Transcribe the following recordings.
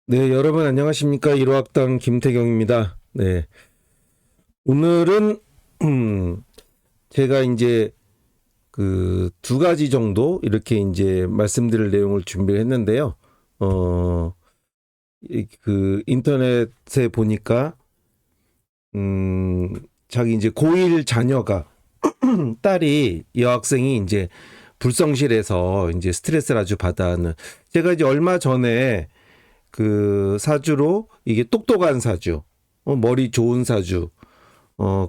네, 여러분 안녕하십니까? 1호학당 김태경입니다. 네, 오늘은 제가 이제 그 두 가지 정도 이렇게 이제 말씀드릴 내용을 준비를 했는데요. 그 인터넷에 보니까 자기 이제 고1 자녀가 딸이 여학생이 이제 불성실해서 이제 스트레스를 아주 받아하는, 제가 이제 얼마 전에 그 사주로 이게 똑똑한 사주, 머리 좋은 사주,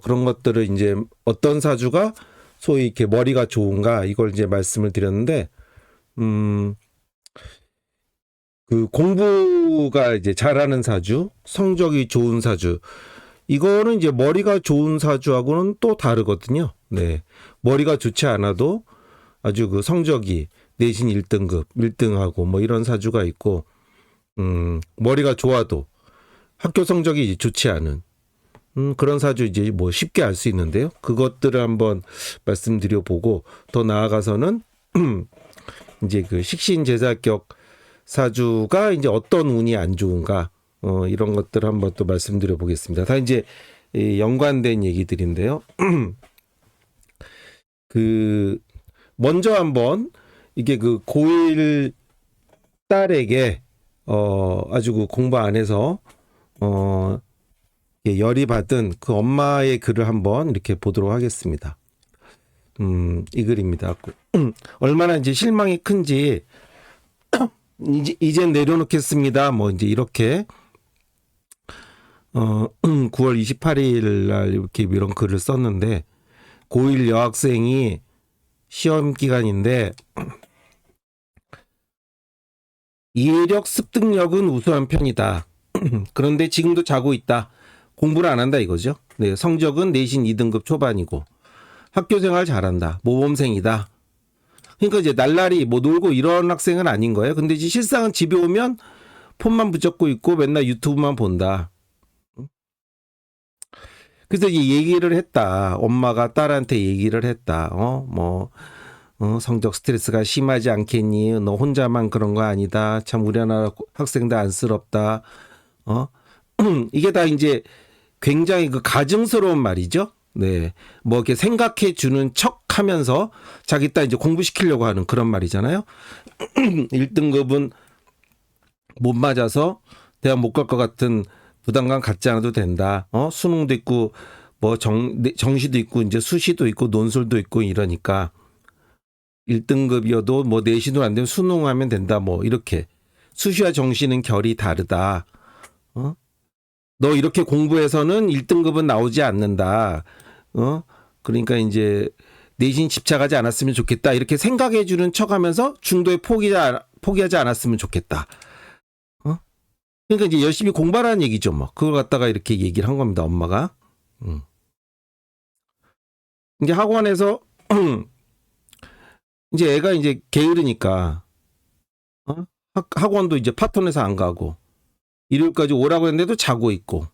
그런 것들을 이제 어떤 사주가 소위 이렇게 머리가 좋은가 이걸 이제 말씀을 드렸는데, 그 공부가 이제 잘하는 사주, 성적이 좋은 사주, 이거는 이제 머리가 좋은 사주하고는 또 다르거든요. 네, 머리가 좋지 않아도 아주 그 성적이 내신 1등급, 1등하고 뭐 이런 사주가 있고, 머리가 좋아도 학교 성적이 좋지 않은 그런 사주 이제 뭐 쉽게 알 수 있는데요. 그것들을 한번 말씀드려 보고, 더 나아가서는 이제 그 식신 제사격 사주가 이제 어떤 운이 안 좋은가, 이런 것들을 한번 또 말씀드려 보겠습니다. 다 이제 연관된 얘기들인데요. 그 먼저 한번 이게 그 고1 딸에게 아주 그 공부 안 해서 열이 받은 그 엄마의 글을 한번 이렇게 보도록 하겠습니다. 이 글입니다. 얼마나 이제 실망이 큰지, 이제 내려놓겠습니다. 뭐 이제 이렇게 9월 28일 날 이렇게 이런 글을 썼는데, 고1 여학생이 시험 기간인데 이해력 습득력은 우수한 편이다. 그런데 지금도 자고 있다. 공부를 안 한다 이거죠. 네, 성적은 내신 2등급 초반이고 학교생활 잘한다. 모범생이다. 그러니까 이제 날라리 뭐 놀고 이런 학생은 아닌 거예요. 근데 이제 실상은 집에 오면 폰만 붙잡고 있고 맨날 유튜브만 본다. 그래서 이제 얘기를 했다. 엄마가 딸한테 얘기를 했다. 성적 스트레스가 심하지 않겠니? 너 혼자만 그런 거 아니다. 참 우리나라 학생들 안쓰럽다. 이게 다 이제 굉장히 그 가증스러운 말이죠. 네. 뭐 이렇게 생각해 주는 척 하면서 자기 딸 이제 공부시키려고 하는 그런 말이잖아요. 1등급은 못 맞아서 대학 못 갈 것 같은 부담감 갖지 않아도 된다. 수능도 있고 뭐 정시도 있고 이제 수시도 있고 논술도 있고 이러니까 1등급이어도 뭐 내신도 안 되면 수능하면 된다. 뭐 이렇게 수시와 정시는 결이 다르다. 너 이렇게 공부해서는 1등급은 나오지 않는다. 그러니까 이제 내신 집착하지 않았으면 좋겠다. 이렇게 생각해 주는 척하면서 중도에 포기하지 않았으면 좋겠다. 그러니까 이제 열심히 공부하라는 얘기죠. 뭐 그걸 갖다가 이렇게 얘기를 한 겁니다. 엄마가. 이제 학원에서 이제 애가 이제 게으르니까 학원도 이제 파톤에서 안 가고 일요일까지 오라고 했는데도 자고 있고.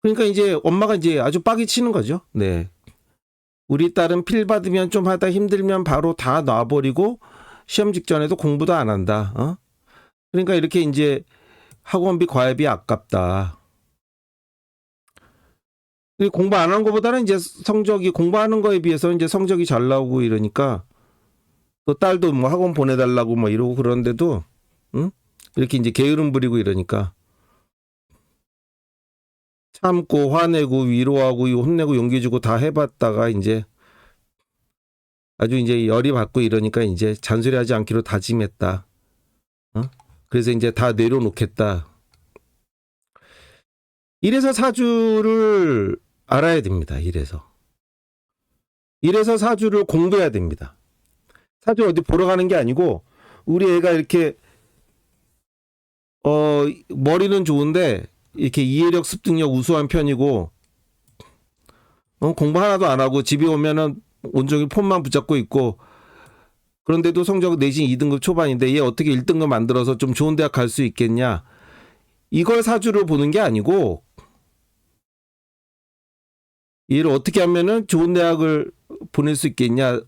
그러니까 이제 엄마가 이제 아주 빡이 치는 거죠. 네. 우리 딸은 필 받으면 좀 하다 힘들면 바로 다 놔버리고 시험 직전에도 공부도 안 한다. 그러니까 이렇게 이제 학원비 과외비 아깝다. 공부 안 한 것보다는 이제 성적이 공부하는 거에 비해서 이제 성적이 잘 나오고 이러니까 또 딸도 뭐 학원 보내달라고 뭐 이러고 그러는데도 이렇게 이제 게으름 부리고 이러니까 참고 화내고 위로하고 혼내고 용기 주고 다 해봤다가 이제 아주 이제 열이 받고 이러니까 이제 잔소리하지 않기로 다짐했다. 그래서 이제 다 내려놓겠다. 이래서 사주를 알아야 됩니다. 이래서 사주를 공부해야 됩니다. 사주 어디 보러 가는 게 아니고, 우리 애가 이렇게 머리는 좋은데 이렇게 이해력 습득력 우수한 편이고 공부 하나도 안 하고 집에 오면은 온종일 폰만 붙잡고 있고, 그런데도 성적 내신 2등급 초반인데 얘 어떻게 1등급 만들어서 좀 좋은 대학 갈 수 있겠냐, 이걸 사주를 보는 게 아니고 얘를 어떻게 하면은 좋은 대학을 보낼 수 있겠냐,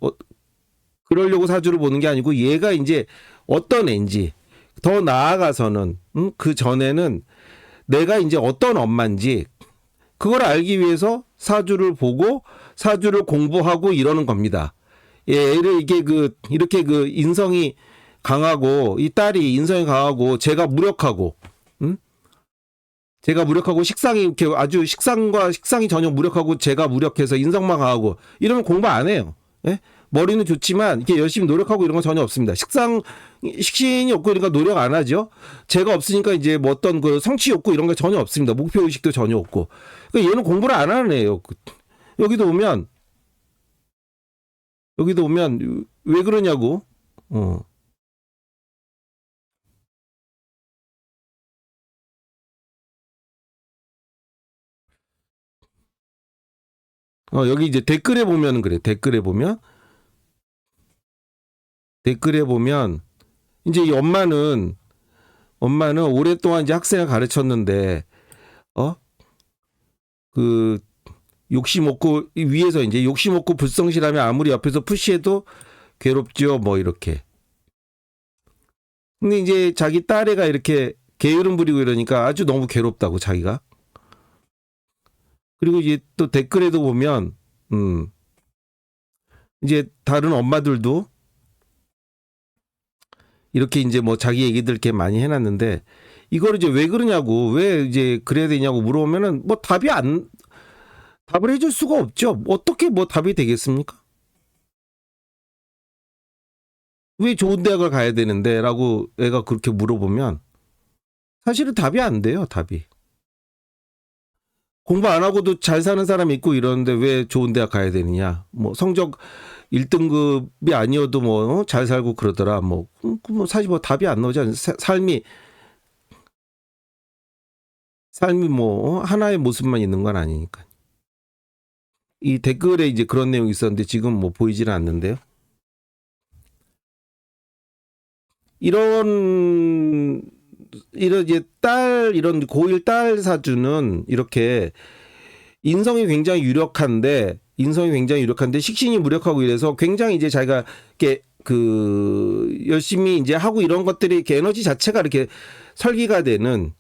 그러려고 사주를 보는 게 아니고 얘가 이제 어떤 애인지, 더 나아가서는 그 전에는 내가 이제 어떤 엄마인지 그걸 알기 위해서 사주를 보고 사주를 공부하고 이러는 겁니다. 예, 이게 이렇게 인성이 강하고 이 딸이 인성이 강하고 제가 무력하고 제가 무력하고 식상이 이렇게 아주 식상이 전혀 무력하고 제가 무력해서 인성만 강하고 이러면 공부 안 해요. 예? 머리는 좋지만 이렇게 열심히 노력하고 이런 건 전혀 없습니다. 식신이 없고 그러니까 노력 안 하죠. 제가 없으니까 이제 뭐 어떤 성취 욕구 이런 게 전혀 없습니다. 목표 의식도 전혀 없고. 그러니까 얘는 공부를 안 하는 애예요. 여기도 오면 왜 그러냐고. 여기 이제 댓글에 보면 그래. 댓글에 보면 이제 이 엄마는 오랫동안 이제 학생을 가르쳤는데 욕심 없고 위에서 이제 욕심 없고 불성실하면 아무리 옆에서 푸시해도 괴롭죠. 뭐 이렇게. 근데 이제 자기 딸애가 이렇게 게으름 부리고 이러니까 아주 너무 괴롭다고 자기가. 그리고 이제 또 댓글에도 보면 이제 다른 엄마들도 이렇게 이제 뭐 자기 얘기들 이렇게 많이 해놨는데 이걸 이제 왜 그러냐고 왜 이제 그래야 되냐고 물어보면은 뭐 답을 해줄 수가 없죠. 어떻게 뭐 답이 되겠습니까? 왜 좋은 대학을 가야 되는데 라고 애가 그렇게 물어보면 사실은 답이 안 돼요. 답이. 공부 안 하고도 잘 사는 사람 있고 이러는데 왜 좋은 대학 가야 되느냐. 뭐 성적 1등급이 아니어도 뭐 잘 살고 그러더라. 뭐 사실 뭐 답이 안 나오지 않아요. 삶이 뭐 하나의 모습만 있는 건 아니니까. 이 댓글에 이제 그런 내용이 있었는데 지금 뭐 보이지는 않는데요. 이런 이제 이런 고1 딸 사주는 이렇게 인성이 굉장히 유력한데 식신이 무력하고 이래서 굉장히 이제 자기가 이렇게 열심히 이제 하고 이런 것들이 이렇게 에너지 자체가 이렇게 설기가 되는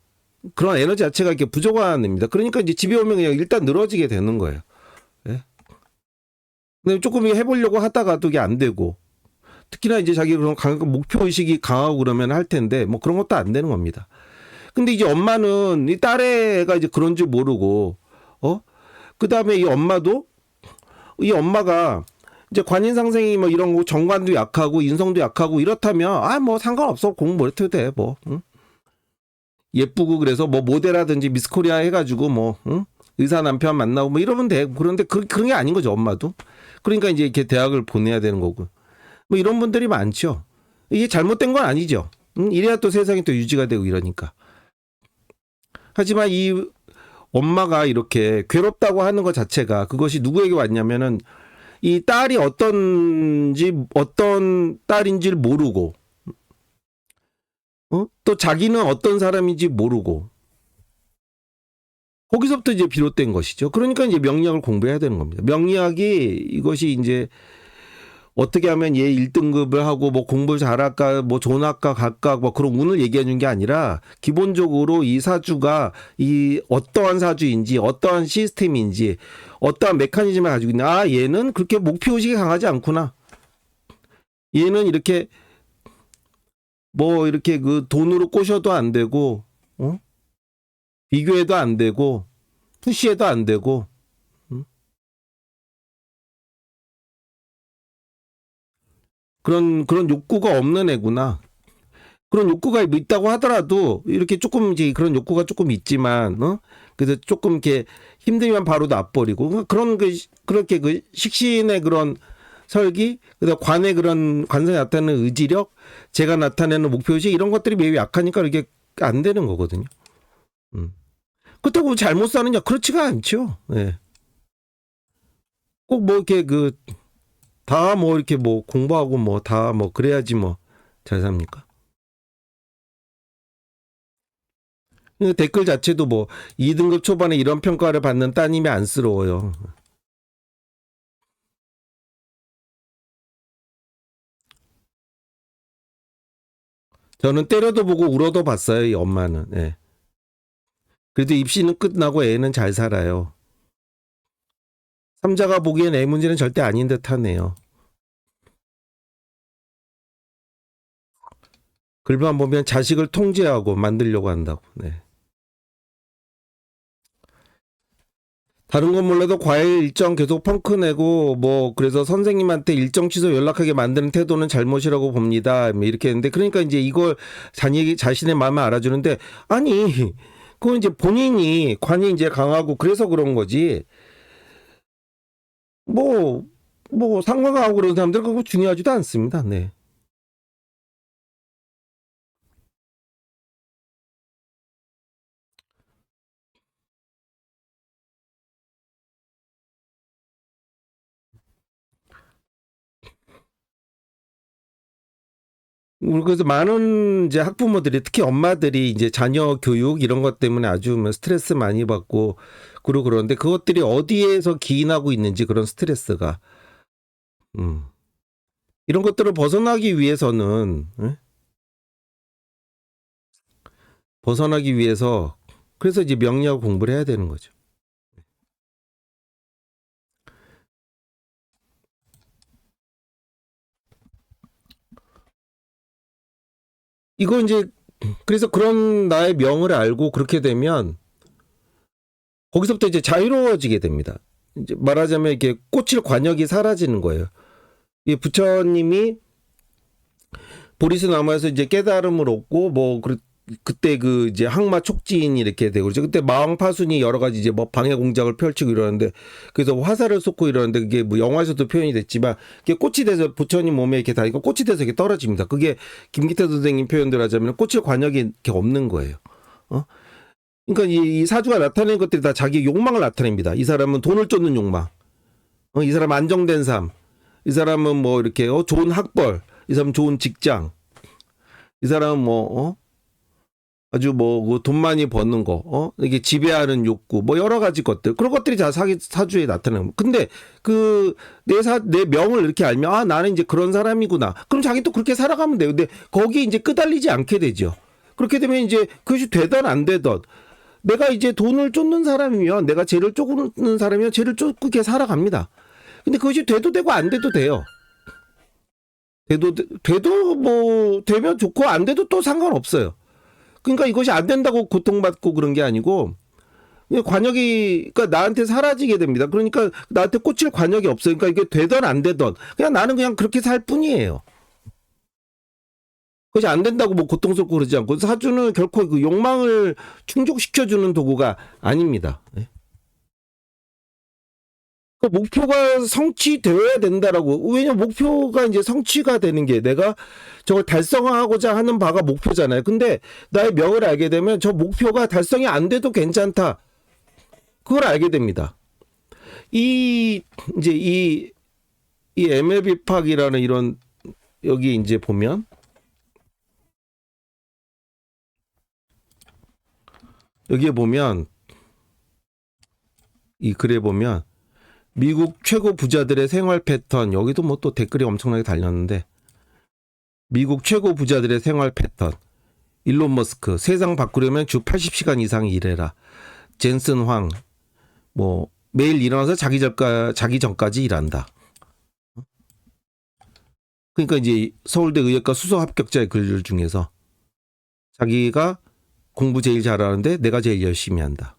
그런 에너지 자체가 이렇게 부족한 애입니다. 그러니까 이제 집에 오면 그냥 일단 늘어지게 되는 거예요. 예? 근데 조금 해보려고 하다가도 이게 안 되고 특히나 이제 자기 그런 목표 의식이 강하고 그러면 할 텐데 뭐 그런 것도 안 되는 겁니다. 근데 이제 엄마는 이 딸애가 이제 그런 줄 모르고 그다음에 이 엄마가 이제 관인상생이 뭐 이런 거 정관도 약하고 인성도 약하고 이렇다면 뭐 상관없어 공부 뭐 해도 돼 뭐 예쁘고 그래서 뭐 모델하든지 미스코리아 해가지고 뭐 의사 남편 만나고 뭐 이러면 돼. 그런데 그런 게 아닌 거죠 엄마도. 그러니까 이제 이렇게 대학을 보내야 되는 거고 뭐 이런 분들이 많죠. 이게 잘못된 건 아니죠. 이래야 또 세상이 또 유지가 되고 이러니까. 하지만 이 엄마가 이렇게 괴롭다고 하는 것 자체가 그것이 누구에게 왔냐면은 이 딸이 어떤 딸인지를 모르고 또 자기는 어떤 사람인지 모르고 거기서부터 이제 비롯된 것이죠. 그러니까 이제 명리학을 공부해야 되는 겁니다. 명리학이 이것이 이제 어떻게 하면 얘 1등급을 하고 뭐 공부를 잘할까 뭐 좋은 학과 갈까 뭐 그런 운을 얘기해 준 게 아니라 기본적으로 이 사주가 이 어떠한 사주인지 어떠한 시스템인지 어떠한 메커니즘을 가지고 있나 얘는 그렇게 목표의식이 강하지 않구나. 얘는 이렇게 뭐 이렇게 돈으로 꼬셔도 안 되고 비교해도 안 되고 푸시해도 안 되고 그런 욕구가 없는 애구나. 그런 욕구가 있다고 하더라도 이렇게 조금 이제 그런 욕구가 조금 있지만 그래서 조금 이렇게 힘들면 바로 놔버리고 그렇게 식신의 그런 설기 그다음 관의 그런 관성이 나타내는 의지력 제가 나타내는 목표의식 이런 것들이 매우 약하니까 이게 안 되는 거거든요. 그렇다고 잘못 사느냐 그렇지가 않죠. 네. 꼭 뭐 이렇게 다 뭐 이렇게 뭐 공부하고 뭐 다 뭐 그래야지 뭐 잘 삽니까? 댓글 자체도 뭐 2등급 초반에 이런 평가를 받는 따님이 안쓰러워요. 저는 때려도 보고 울어도 봤어요, 이 엄마는. 예. 그래도 입시는 끝나고 애는 잘 살아요. 삼자가 보기엔 애 문제는 절대 아닌 듯 하네요. 글만 보면 자식을 통제하고 만들려고 한다고. 네. 다른 건 몰라도 과외 일정 계속 펑크 내고 뭐 그래서 선생님한테 일정 취소 연락하게 만드는 태도는 잘못이라고 봅니다. 뭐 이렇게 했는데 그러니까 이제 이걸 자신의 마음을 알아주는데 아니 그건 이제 본인이 관이 이제 강하고 그래서 그런 거지. 뭐 상관하고 그런 사람들 그거 중요하지도 않습니다. 네. 그래서 많은 이제 학부모들이 특히 엄마들이 이제 자녀 교육 이런 것 때문에 아주 뭐 스트레스 많이 받고 그러고 그러는데 그것들이 어디에서 기인하고 있는지 그런 스트레스가 이런 것들을 벗어나기 위해서는 벗어나기 위해서 그래서 이제 명리학 공부를 해야 되는 거죠. 이거 이제 그래서 그런 나의 명을 알고 그렇게 되면 거기서부터 이제 자유로워지게 됩니다. 이제 말하자면 이렇게 꽂힐 관역이 사라지는 거예요. 이 부처님이 보리수 나무에서 이제 깨달음을 얻고 뭐 그때 그 이제 항마 촉진이 이렇게 되고 그렇죠. 그때 마왕파순이 여러 가지 이제 뭐 방해 공작을 펼치고 이러는데 그래서 화살을 쏟고 이러는데 그게 뭐 영화에서도 표현이 됐지만 그게 꽃이 돼서 부처님 몸에 이렇게 닿으니까 꽃이 돼서 이렇게 떨어집니다. 그게 김기태 선생님 표현대로 하자면 꽂힐 관역이 이렇게 없는 거예요. 그러니까 이 사주가 나타내는 것들이 다 자기 욕망을 나타냅니다. 이 사람은 돈을 쫓는 욕망, 이 사람 안정된 삶, 이 사람은 뭐 이렇게 좋은 학벌, 이 사람 좋은 직장, 이 사람은 뭐 아주 뭐 돈 많이 버는 거, 이게 지배하는 욕구, 뭐 여러 가지 것들 그런 것들이 다 사주에 나타나는. 근데 그 내 명을 이렇게 알면 아 나는 이제 그런 사람이구나. 그럼 자기 또 그렇게 살아가면 돼요. 근데 거기 이제 끄달리지 않게 되죠. 그렇게 되면 이제 그것이 되던 안 되던 내가 이제 돈을 쫓는 사람이면 내가 죄를 쫓는 사람이면 죄를 쫓고 이렇게 살아갑니다. 근데 그것이 돼도 되고 안 돼도 돼요. 돼도 뭐 되면 좋고 안 돼도 또 상관없어요. 그러니까 이것이 안 된다고 고통받고 그런 게 아니고 관역이 그러니까 나한테 사라지게 됩니다. 그러니까 나한테 꽂힐 관역이 없어요. 그러니까 이게 되던 안 되던 그냥 나는 그냥 그렇게 살 뿐이에요. 그것이 안 된다고 뭐 고통스럽고 그러지 않고 사주는 결코 그 욕망을 충족시켜주는 도구가 아닙니다. 그 목표가 성취되어야 된다라고. 왜냐면 목표가 이제 성취가 되는 게 내가 저걸 달성하고자 하는 바가 목표잖아요. 근데 나의 명을 알게 되면 저 목표가 달성이 안 돼도 괜찮다. 그걸 알게 됩니다. 이제 이 MLB 팍이라는 이런 여기 이제 보면 여기에 보면 이 글에 보면 미국 최고 부자들의 생활 패턴 여기도 뭐 또 댓글이 엄청나게 달렸는데 미국 최고 부자들의 생활 패턴 일론 머스크 세상 바꾸려면 주 80시간 이상 일해라. 젠슨 황 뭐 매일 일어나서 자기 전까지 일한다. 그러니까 이제 서울대 의예과 수석 합격자의 글 중에서 자기가 공부 제일 잘하는데 내가 제일 열심히 한다.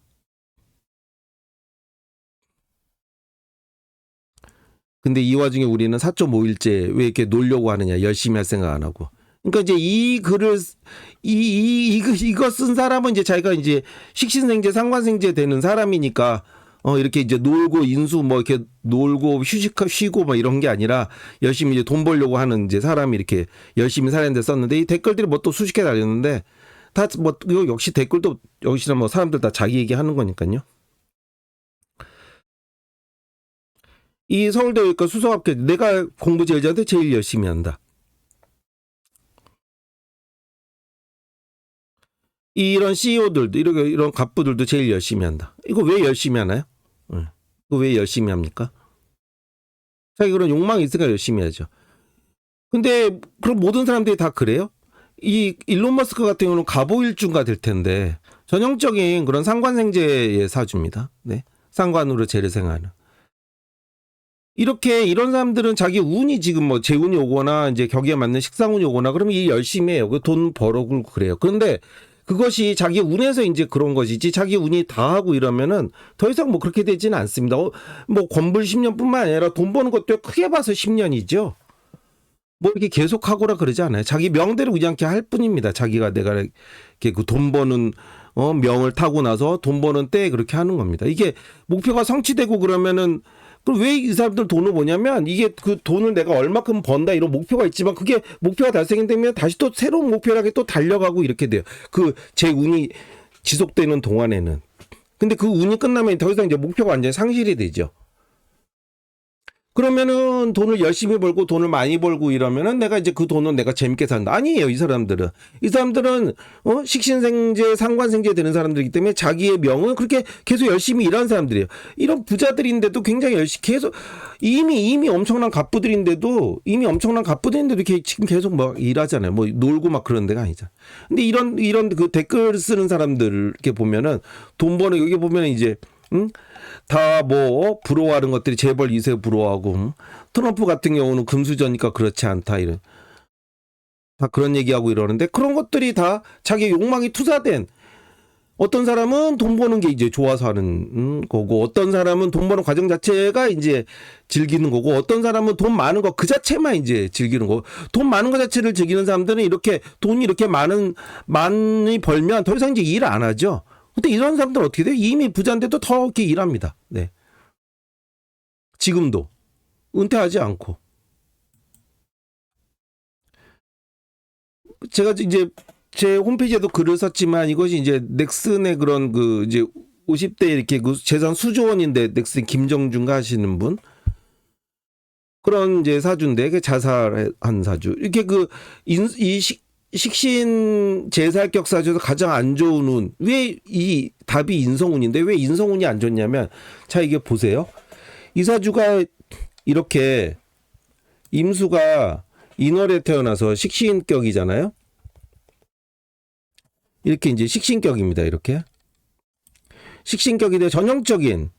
근데 이 와중에 우리는 4.5일째 왜 이렇게 놀려고 하느냐 열심히 할 생각 안 하고. 그러니까 이제 이 글을 이거 쓴 사람은 이제 자기가 이제 식신생재 상관생재 되는 사람이니까 이렇게 이제 놀고 인수 뭐 이렇게 놀고 쉬고 뭐 이런 게 아니라 열심히 이제 돈 벌려고 하는 이제 사람이 이렇게 열심히 살았는데 썼는데 이 댓글들이 뭐 또 수십 개 달렸는데 다 뭐 이거 역시 댓글도 역시나 뭐 사람들 다 자기 얘기하는 거니까요. 이 서울대의과 수석합격 내가 공부 제일 잘하는데 제일 열심히 한다. 이런 CEO들도 이런 갑부들도 제일 열심히 한다. 이거 왜 열심히 하나요? 이거 왜 열심히 합니까? 자기 그런 욕망이 있으니까 열심히 하죠. 근데 그럼 모든 사람들이 다 그래요? 이 일론 머스크 같은 경우는 가보일주가 될 텐데 전형적인 그런 상관생제의 사주입니다. 네. 상관으로 재를 생하는. 이렇게 이런 사람들은 자기 운이 지금 뭐 재운이 오거나 이제 격에 맞는 식상운이 오거나 그러면 일 열심히 해요. 돈 벌어고 그래요. 그런데 그것이 자기 운에서 이제 그런 것이지 자기 운이 다 하고 이러면은 더 이상 뭐 그렇게 되지는 않습니다. 뭐 건불 10년뿐만 아니라 돈 버는 것도 크게 봐서 10년이죠. 뭐 이렇게 계속 하거나 그러지 않아요. 자기 명대로 그냥 이렇게 할 뿐입니다. 자기가 내가 이렇게 그 돈 버는 명을 타고 나서 돈 버는 때에 그렇게 하는 겁니다. 이게 목표가 성취되고 그러면은 그럼 왜 이 사람들 돈을 버냐면 이게 그 돈을 내가 얼마큼 번다 이런 목표가 있지만 그게 목표가 달성되면 다시 또 새로운 목표를 또 달려가고 이렇게 돼요. 그 제 운이 지속되는 동안에는. 근데 그 운이 끝나면 더 이상 이제 목표가 완전히 상실이 되죠. 그러면은 돈을 열심히 벌고 돈을 많이 벌고 이러면은 내가 이제 그 돈은 내가 재밌게 산다. 아니에요, 이 사람들은. 이 사람들은 식신생제, 상관생제 되는 사람들이기 때문에 자기의 명은 그렇게 계속 열심히 일하는 사람들이에요. 이런 부자들인데도 굉장히 열심히 계속 이미 엄청난 갑부들인데도 이렇게 지금 계속 막 일하잖아요. 뭐 놀고 막 그런 데가 아니잖아. 근데 이런 그 댓글 쓰는 사람들 이렇게 보면은 돈 버는 여기 보면은 이제 다 뭐 부러워하는 것들이 재벌 2세 부러워하고 트럼프 같은 경우는 금수저니까 그렇지 않다 이런 다 그런 얘기하고 이러는데 그런 것들이 다 자기 욕망이 투사된 어떤 사람은 돈 버는 게 이제 좋아서 하는 거고 어떤 사람은 돈 버는 과정 자체가 이제 즐기는 거고 어떤 사람은 돈 많은 거 그 자체만 이제 즐기는 거고 돈 많은 거 자체를 즐기는 사람들은 이렇게 돈이 이렇게 많이 벌면 더 이상 이제 일 안 하죠. 근데 이런 사람들은 어떻게 돼요? 이미 부자인데도 더 이렇게 일합니다. 네. 지금도 은퇴하지 않고. 제가 이제 제 홈페이지에도 글을 썼지만 이것이 이제 넥슨의 그런 그 이제 50대 이렇게 그 재산 수조 원인데 넥슨 김정준가 하시는 분 그런 이제 사주인데 자살한 사주 이렇게 식신 제살격 사주에서 가장 안 좋은 운. 왜 이 답이 인성운인데 왜 인성운이 안 좋냐면 자 이게 보세요. 이 사주가 이렇게 임수가 인월에 태어나서 식신격이잖아요. 이렇게 이제 식신격입니다. 이렇게 식신격인데 전형적인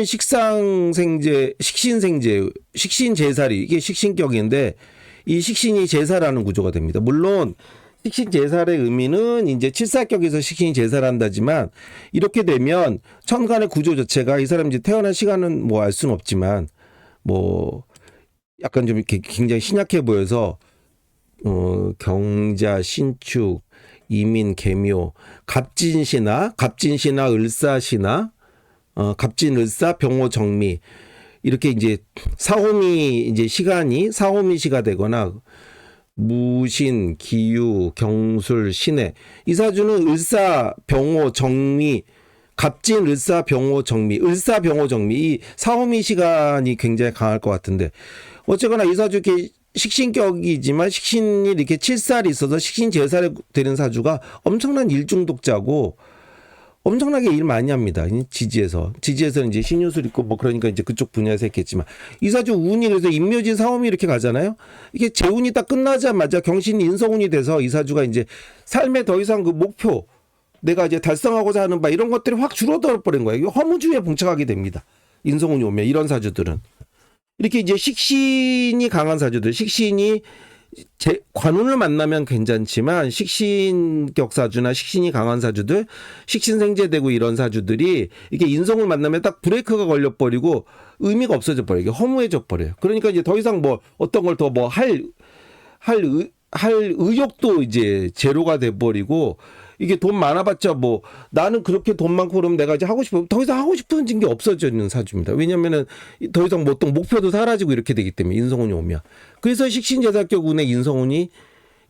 식신생제, 식신제살이 이게 식신격인데 이 식신이 제살하는 구조가 됩니다. 물론 식신제살의 의미는 이제 칠사격에서 식신이 제살한다지만 이렇게 되면 천간의 구조 자체가 이 사람 이제 태어난 시간은 뭐 알 수는 없지만 뭐 약간 좀 이렇게 굉장히 신약해 보여서 경자, 신축, 이민, 계묘, 갑진시나 을사시나 갑진, 을사, 병호, 정미 이렇게 이제 사호미 이제 시간이 사호미시가 되거나 무신, 기유, 경술, 신해 이 사주는 을사, 병호, 정미 갑진, 을사, 병호, 정미 을사, 병호, 정미 이 사호미 시간이 굉장히 강할 것 같은데 어쨌거나 이 사주 이렇게 식신격이지만 식신이 이렇게 7살이 있어서 식신제살이 되는 사주가 엄청난 일중독자고 엄청나게 일 많이 합니다. 지지에서는 이제 신유술 있고 뭐 그러니까 이제 그쪽 분야에서 했겠지만 이 사주 운이 그래서 임묘진 사홈이 이렇게 가잖아요. 이게 재운이 딱 끝나자마자 경신이 인성운이 돼서 이 사주가 이제 삶에 더 이상 그 목표 내가 이제 달성하고자 하는 바 이런 것들이 확 줄어들어 버린 거예요. 허무주의에 봉착하게 됩니다. 인성운이 오면 이런 사주들은 이렇게 이제 식신이 강한 사주들, 식신이 관운을 만나면 괜찮지만 식신격 사주나 식신이 강한 사주들, 식신생제되고 이런 사주들이 이게 인성을 만나면 딱 브레이크가 걸려버리고 의미가 없어져 버려요. 이게 허무해져 버려요. 그러니까 이제 더 이상 뭐 어떤 걸 더 뭐 할 의욕도 이제 제로가 돼버리고 이게 돈 많아봤자 뭐 나는 그렇게 돈 많고 그러면 내가 이제 하고 싶어 더 이상 하고 싶은 게 없어지는 사주입니다. 왜냐면은 더 이상 뭐 어떤 목표도 사라지고 이렇게 되기 때문에 인성운이 오면 그래서 식신제살격 운의 인성운이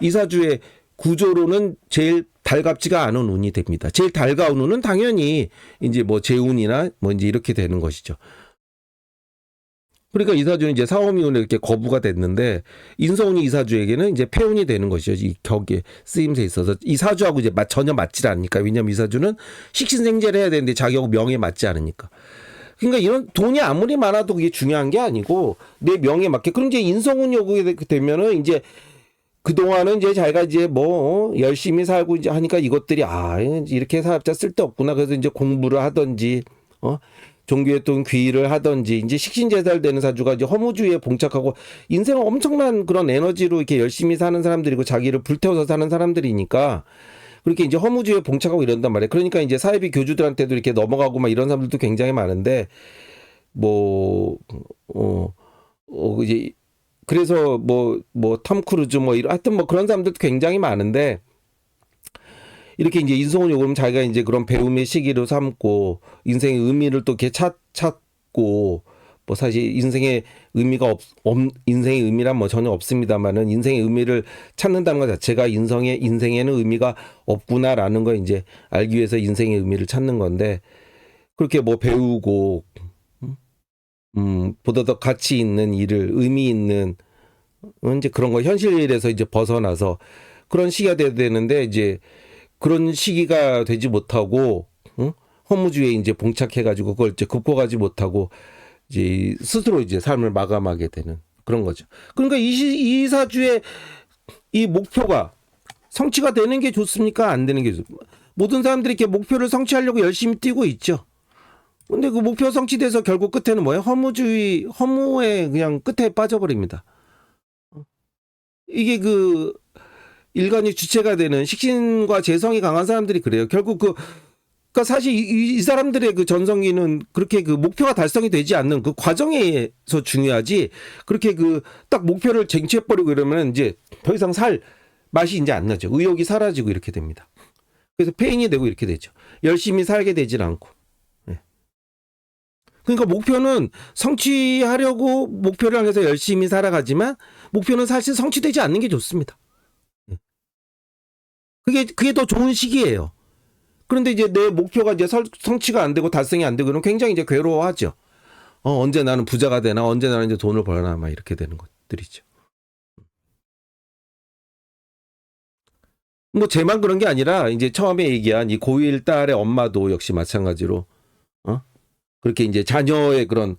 이 사주의 구조로는 제일 달갑지가 않은 운이 됩니다. 제일 달가운 운은 당연히 이제 뭐 재운이나 뭐 이제 이렇게 되는 것이죠. 그러니까 이 사주는 이제 사오미운에 이렇게 거부가 됐는데 인성운이 이 사주에게는 이제 폐운이 되는 것이죠. 이 격에 쓰임새 있어서 이 사주하고 이제 전혀 맞지 않으니까. 왜냐하면 이 사주는 식신생제를 해야 되는데 자기하고 명에 맞지 않으니까. 그러니까 이런 돈이 아무리 많아도 그게 중요한 게 아니고 내 명에 맞게. 그럼 이제 인성운이 오게 되면은 이제 그동안은 이제 자기가 이제 뭐 열심히 살고 이제 하니까 이것들이 이렇게 살자 쓸데없구나. 그래서 이제 공부를 하든지 종교활동 귀의를 하든지 이제 식신제살되는 사주가 이제 허무주의에 봉착하고 인생은 엄청난 그런 에너지로 이렇게 열심히 사는 사람들이고 자기를 불태워서 사는 사람들이니까 그렇게 이제 허무주의에 봉착하고 이런단 말이에요. 그러니까 이제 사회비 교주들한테도 이렇게 넘어가고 막 이런 사람들도 굉장히 많은데 이제 그래서 톰 크루즈 하여튼 그런 사람들도 굉장히 많은데 이렇게 이제 인성운이 오면 자기가 이제 그런 배움의 시기로 삼고 인생의 의미를 또 이렇게 찾고 사실 인생의 의미가 인생의 의미란 전혀 없습니다만은 인생의 의미를 찾는다는 것 자체가 인생에는 의미가 없구나라는 걸 이제 알기 위해서 인생의 의미를 찾는 건데 그렇게 배우고 보다 더 가치 있는 일을 의미 있는 이제 그런 거 현실에서 이제 벗어나서 그런 시기가 돼야 되는데 이제 그런 시기가 되지 못하고 허무주의에 이제 봉착해가지고 그걸 이제 극복하지 못하고 이제 스스로 이제 삶을 마감하게 되는 그런 거죠. 그러니까 이 사주의 이 목표가 성취가 되는 게 좋습니까? 안 되는 게 좋습니까? 모든 사람들이 이렇게 목표를 성취하려고 열심히 뛰고 있죠. 근데 그 목표 성취돼서 결국 끝에는 뭐예요? 허무의 그냥 끝에 빠져버립니다. 이게 그 일간이 주체가 되는 식신과 재성이 강한 사람들이 그래요. 결국 그러니까 사실 이 사람들의 그 전성기는 그렇게 그 목표가 달성이 되지 않는 그 과정에서 중요하지. 그렇게 그 딱 목표를 쟁취해버리고 이러면 이제 더 이상 살 맛이 이제 안 나죠. 의욕이 사라지고 이렇게 됩니다. 그래서 페인이 되고 이렇게 되죠. 열심히 살게 되질 않고. 그러니까 목표는 성취하려고 목표를 향해서 열심히 살아가지만 목표는 사실 성취되지 않는 게 좋습니다. 그게 더 좋은 시기예요. 그런데 이제 내 목표가 이제 성취가 안 되고 달성이 안 되고 그러면 굉장히 이제 괴로워하죠. 언제 나는 부자가 되나, 언제 나는 이제 돈을 벌나, 막 이렇게 되는 것들이죠. 쟤만 그런 게 아니라 이제 처음에 얘기한 이 고1 딸의 엄마도 역시 마찬가지로 그렇게 이제 자녀의 그런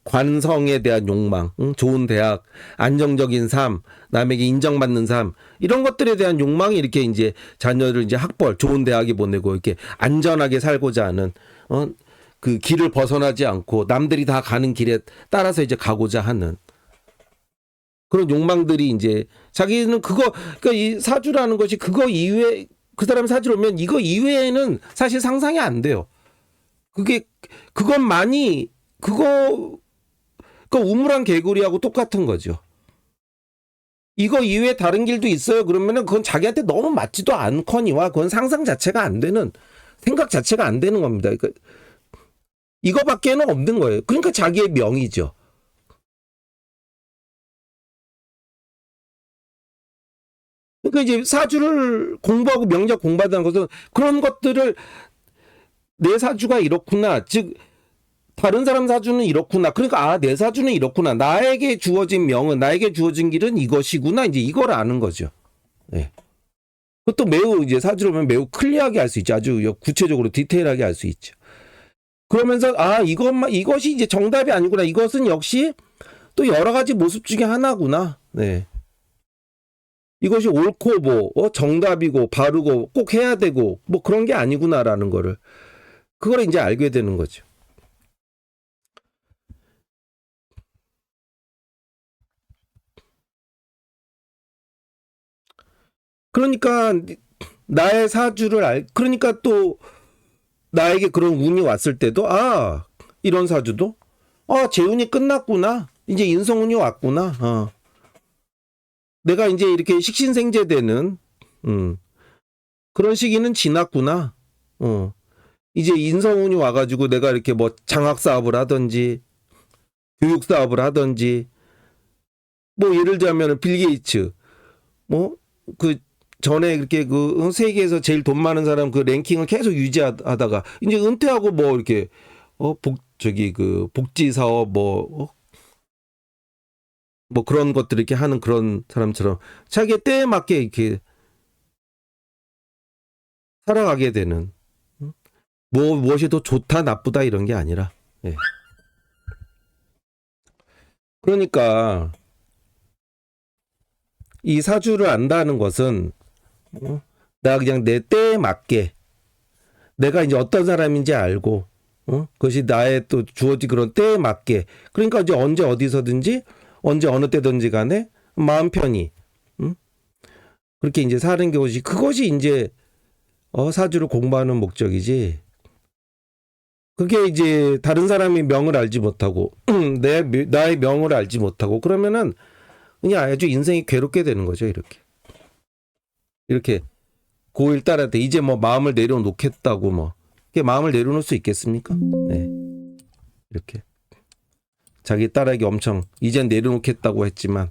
관성에 대한 욕망, 좋은 대학, 안정적인 삶, 남에게 인정받는 삶 이런 것들에 대한 욕망이 이렇게 이제 자녀를 이제 학벌, 좋은 대학에 보내고 이렇게 안전하게 살고자 하는 그 길을 벗어나지 않고 남들이 다 가는 길에 따라서 이제 가고자 하는 그런 욕망들이 이제 자기는 그러니까 이 사주라는 것이 그거 이외에 그 사람 사주로 오면 이거 이외에는 사실 상상이 안 돼요. 그것만이 우물안 개구리하고 똑같은 거죠. 이거 이외에 다른 길도 있어요. 그러면은 그건 자기한테 너무 맞지도 않거니와 그건 상상 자체가 안 되는 생각 자체가 안 되는 겁니다. 그러니까 이거밖에는 없는 거예요. 그러니까 자기의 명이죠. 그러니까 이제 사주를 공부하고 명작 공부하는 것은 그런 것들을 내 사주가 이렇구나. 즉 다른 사람 사주는 이렇구나. 그러니까 내 사주는 이렇구나. 나에게 주어진 명은 나에게 주어진 길은 이것이구나. 이제 이걸 아는 거죠. 네. 그것도 매우 이제 사주로 보면 매우 클리어하게 알 수 있죠. 아주 구체적으로 디테일하게 알 수 있죠. 그러면서 이것이 이제 정답이 아니구나. 이것은 역시 또 여러 가지 모습 중에 하나구나. 네. 이것이 옳고 정답이고 바르고 꼭 해야 되고 그런 게 아니구나라는 거를 그걸 이제 알게 되는 거죠. 그러니까 나의 사주를 그러니까 또 나에게 그런 운이 왔을 때도 이런 사주도 재운이 끝났구나. 이제 인성운이 왔구나. 내가 이제 이렇게 식신생재되는 그런 시기는 지났구나. 이제 인성운이 와가지고 내가 이렇게 장학사업을 하든지 교육사업을 하든지 예를 들면 빌 게이츠 그 전에 그렇게 그 세계에서 제일 돈 많은 사람 그 랭킹을 계속 유지하다가 이제 은퇴하고 이렇게 그 복지 사업 그런 것들 이렇게 하는 그런 사람처럼 자기의 때에 맞게 이렇게 살아가게 되는 무엇이 더 좋다 나쁘다 이런 게 아니라 네. 그러니까 이 사주를 안다는 것은 나 그냥 내 때에 맞게 내가 이제 어떤 사람인지 알고 그것이 나의 또 주어진 그런 때에 맞게 그러니까 이제 언제 어디서든지 언제 어느 때든지 간에 마음 편히 그렇게 이제 사는 것이 그것이 이제 사주를 공부하는 목적이지. 그게 이제 다른 사람의 명을 알지 못하고 나의 명을 알지 못하고 그러면은 그냥 아주 인생이 괴롭게 되는 거죠. 이렇게 고1 딸한테 이제 뭐 마음을 내려놓겠다고 뭐 이게 마음을 내려놓을 수 있겠습니까? 네. 이렇게 자기 딸에게 엄청 이젠 내려놓겠다고 했지만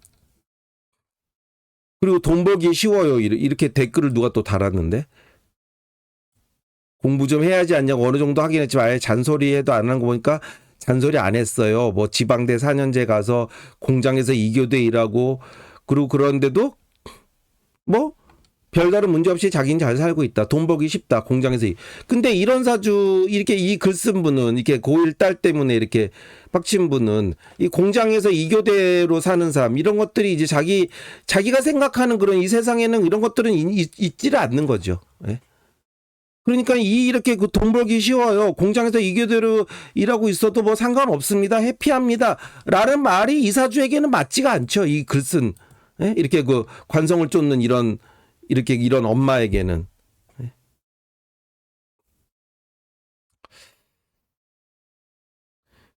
그리고 돈 벌기 쉬워요. 이렇게 댓글을 누가 또 달았는데 공부 좀 해야지 않냐고 어느 정도 하긴 했지만 아예 잔소리 해도 안 하는 거 보니까 잔소리 안 했어요. 뭐 지방대 4년제 가서 공장에서 2교대 일하고 그리고 그런데도 뭐 별다른 문제 없이 자기는 잘 살고 있다. 돈 벌기 쉽다. 공장에서. 근데 이런 사주 이렇게 이 글 쓴 분은 이렇게 고1 딸 때문에 이렇게 빡친 분은 이 공장에서 2교대로 사는 사람 이런 것들이 이제 자기가 생각하는 그런 이 세상에는 이런 것들은 있지를 않는 거죠. 예? 그러니까 이렇게 그 돈 벌기 쉬워요. 공장에서 2교대로 일하고 있어도 뭐 상관없습니다. 해피합니다. 라는 말이 이 사주에게는 맞지가 않죠. 이 글 쓴 이렇게 그 관성을 쫓는 이런 엄마에게는.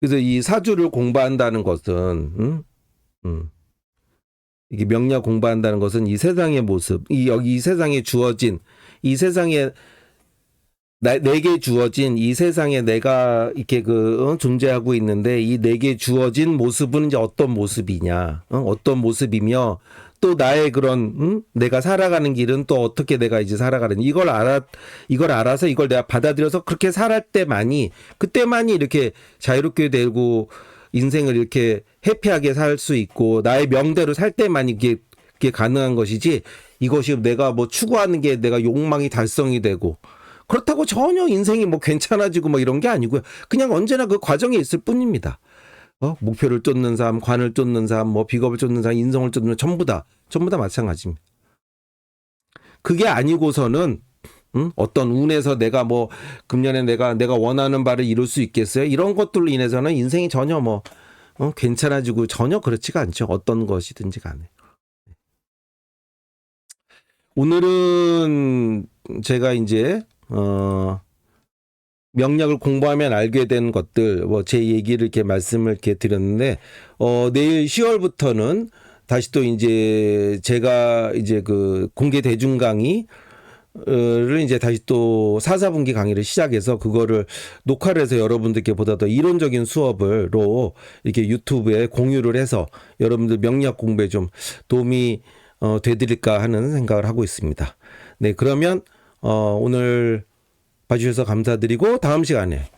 그래서 이 사주를 공부한다는 것은 이게 명리학 공부한다는 것은 이 세상의 모습, 이 세상에 주어진 이 세상에 내게 주어진 이 세상에 내가 이렇게 존재하고 있는데 이 내게 주어진 모습은 이제 어떤 모습이냐, 어떤 모습이며 또 나의 그런 내가 살아가는 길은 또 어떻게 내가 이제 살아가는 이걸 알아서 이걸 내가 받아들여서 그렇게 살할 때만이 그때만이 이렇게 자유롭게 되고 인생을 이렇게 해피하게 살 수 있고 나의 명대로 살 때만이 이게 가능한 것이지 이것이 내가 뭐 추구하는 게 내가 욕망이 달성이 되고 그렇다고 전혀 인생이 뭐 괜찮아지고 뭐 이런 게 아니고요. 그냥 언제나 그 과정에 있을 뿐입니다. 목표를 쫓는 사람, 관을 쫓는 사람, 뭐 비겁을 쫓는 사람, 인성을 쫓는 전부 다 마찬가지입니다. 그게 아니고서는 어떤 운에서 내가 뭐 금년에 내가 원하는 바를 이룰 수 있겠어요? 이런 것들로 인해서는 인생이 전혀 뭐 괜찮아지고 전혀 그렇지가 않죠. 어떤 것이든지 간에. 오늘은 제가 이제 명략을 공부하면 알게 된 것들, 뭐 제 얘기를 이렇게 말씀을 이렇게 드렸는데, 내일 10월부터는 다시 또 이제 제가 이제 그 공개 대중 강의를 이제 다시 또 4, 4분기 강의를 시작해서 그거를 녹화를 해서 여러분들께 보다 더 이론적인 수업으로 이렇게 유튜브에 공유를 해서 여러분들 명략 공부에 좀 도움이 되드릴까 하는 생각을 하고 있습니다. 네, 그러면 오늘 봐주셔서 감사드리고 다음 시간에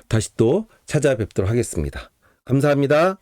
다시 또 찾아뵙도록 하겠습니다. 감사합니다.